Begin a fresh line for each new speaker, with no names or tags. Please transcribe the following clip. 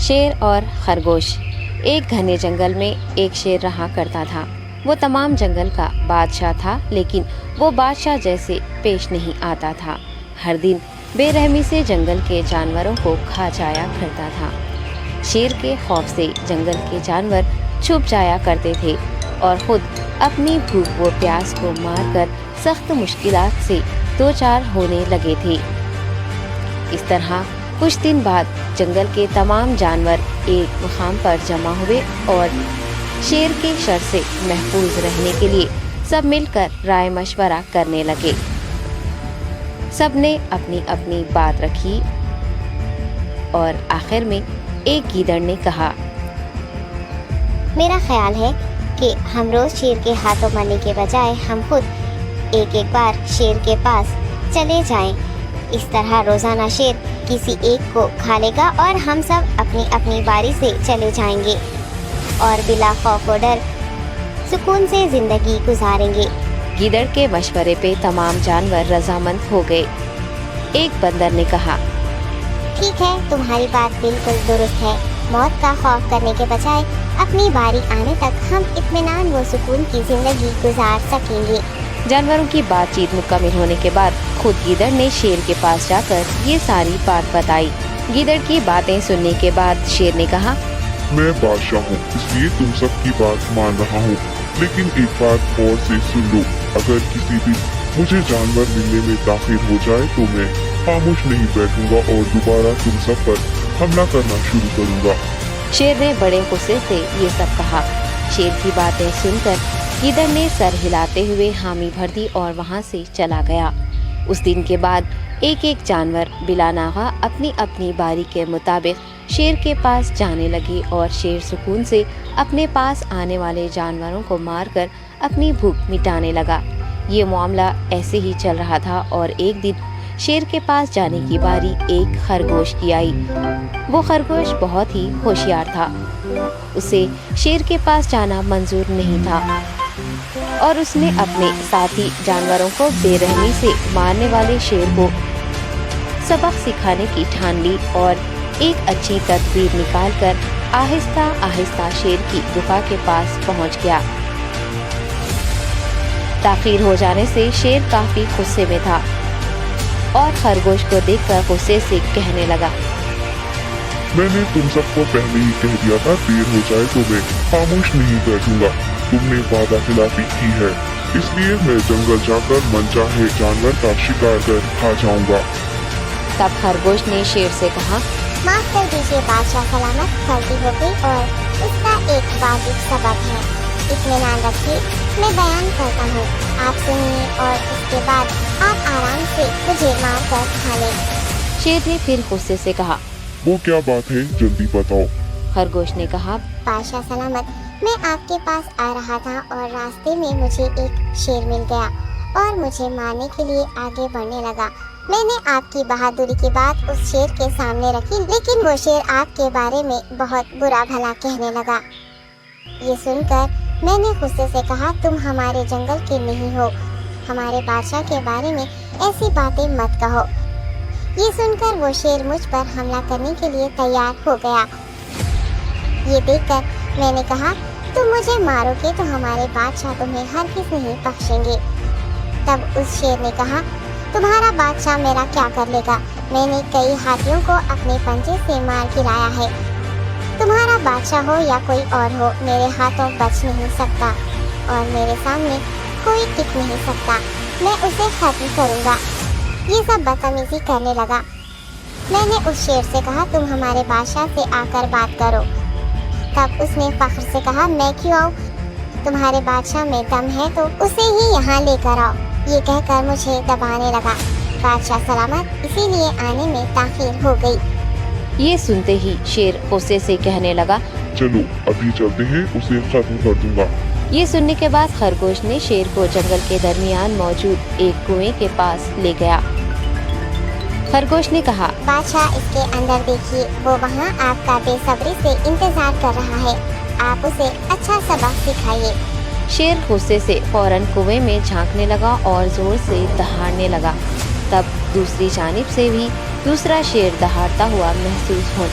शेर और खरगोश। एक घने जंगल में एक शेर रहा करता था। वो तमाम जंगल का बादशाह था, लेकिन वो बादशाह जैसे पेश नहीं आता था। हर दिन बेरहमी से जंगल के जानवरों को खा जाया करता था। शेर के खौफ से जंगल के जानवर छुप जाया करते थे और खुद अपनी भूख व प्यास को मारकर सख्त मुश्किलात से दो चार होने लगे थे। इस तरह कुछ दिन बाद जंगल के तमाम जानवर एक मुकाम पर जमा हुए और शेर के शर से महफूज रहने के लिए सब मिलकर राय मशवरा करने लगे। सब ने अपनी अपनी बात रखी और आखिर में एक गीदड़ ने कहा,
मेरा ख्याल है कि हम रोज शेर के हाथों मरने के बजाय हम खुद एक एक बार शेर के पास चले जाएं। इस तरह रोजाना शेर किसी एक को खा लेगा और हम सब अपनी अपनी बारी से चले जाएंगे और बिला खौफ व डर सुकून से जिंदगी गुजारेंगे।
गीदड़ के मशवरे पे तमाम जानवर रजामंद हो गए। एक बंदर ने कहा,
ठीक है, तुम्हारी बात बिल्कुल दुरुस्त है। मौत का खौफ करने के बजाय अपनी बारी आने तक हम इत्मीनान व सुकून की जिंदगी गुजार सकेंगे।
जानवरों की बातचीत मुकम्मल होने के बाद खुद गीदड़ ने शेर के पास जाकर ये सारी बात बताई। गीदड़ की बातें सुनने के बाद शेर ने कहा,
मैं बादशाह हूँ, इसलिए तुम सबकी बात मान रहा हूँ, लेकिन एक बात और से सुन लो। अगर किसी दिन मुझे जानवर मिलने में ताखिर हो जाए तो मैं खामोश नहीं बैठूंगा और दोबारा तुम सब पर हमला करना शुरू करूंगा।
शेर ने बड़े गुस्से से ये सब कहा। शेर की बातें सुनकर गीदड़ ने सर हिलाते हुए हामी भर दी और वहाँ से चला गया। उस दिन के बाद एक एक जानवर बिला नागा अपनी अपनी बारी के मुताबिक शेर के पास जाने लगे और शेर सुकून से अपने पास आने वाले जानवरों को मारकर अपनी भूख मिटाने लगा। ये मामला ऐसे ही चल रहा था और एक दिन शेर के पास जाने की बारी एक खरगोश की आई। वो खरगोश बहुत ही होशियार था। उसे शेर के पास जाना मंजूर नहीं था और उसने अपने साथी जानवरों को बेरहमी से मारने वाले शेर को सबक सिखाने की ठान ली और एक अच्छी तदबीर निकालकर आहिस्ता आहिस्ता शेर की गुफा के पास पहुंच गया। ताखीर हो जाने से शेर काफी गुस्से में था और खरगोश को देखकर गुस्से से कहने लगा,
मैंने तुम सबको पहले ही कह दिया था, देर हो जाए तो मैं खामोश नहीं बैठूंगा। तुमने वादा खिलाफी की है, इसलिए मैं जंगल जाकर मनचाहे जानवर का शिकार कर खा जाऊंगा।
तब खरगोश ने शेर से कहा,
माफ कर दीजिए बादशाह, सलामत गलती हो गई और उसका एक वाजिब सबक है। इत्मीनान रखिए, मैं बयान करता हूँ, आप सुनिए और उसके बाद आप आराम से मुझे मार कर खा लें।
शेर ने फिर गुस्से से कहा,
वो क्या बात है, जल्दी बताओ।
खरगोश ने कहा,
बादशाह सलामत, मैं आपके पास आ रहा था और रास्ते में मुझे एक शेर मिल गया और मुझे मारने के लिए आगे बढ़ने लगा। मैंने आपकी बहादुरी की बात उस शेर के सामने रखी, लेकिन वो शेर आपके बारे में बहुत बुरा भला कहने लगा। ये सुनकर मैंने गुस्से से कहा, तुम हमारे जंगल के नहीं हो, हमारे बादशाह के बारे में ऐसी बातें मत कहो। ये सुनकर वो शेर मुझ पर हमला करने के लिए तैयार हो गया। ये देखकर मैंने कहा, तुम मुझे मारोगे तो हमारे बादशाह तुम्हें हरगिज़ नहीं बख्शेंगे। तब उस शेर ने कहा, तुम्हारा बादशाह मेरा क्या कर लेगा? मैंने कई हाथियों को अपने पंजे से मार गिराया है। तुम्हारा बादशाह हो या कोई और हो, मेरे हाथों बच नहीं सकता और मेरे सामने कोई टिक नहीं सकता। मैं उसे खत्म करूँगा। ये सब बदतमीजी करने लगा। मैंने उस शेर से कहा, तुम हमारे बादशाह से आकर बात करो। तब उसने फख्र से कहा, मैं क्यों आऊँ? तुम्हारे बादशाह में दम है तो उसे ही यहाँ लेकर आओ। ये कहकर मुझे दबाने लगा। बादशाह सलामत, इसीलिए आने में ताखीर हो गई।
ये सुनते ही शेर गुस्से से कहने लगा,
चलो अभी चलते हैं, उसे खत्म कर दूंगा।
ये सुनने के बाद खरगोश ने शेर को जंगल के दरमियान मौजूद एक कुएं के पास ले गया। खरगोश ने कहा,
बादशाह, इसके अंदर देखिए, वो वहाँ आपका बेसब्री से इंतजार कर रहा है। आप उसे अच्छा सबक सिखाइए।
शेर गुस्से से फौरन कुएं में झांकने लगा और जोर से दहाड़ने लगा। तब दूसरी जानिब से भी दूसरा शेर दहाड़ता हुआ महसूस होने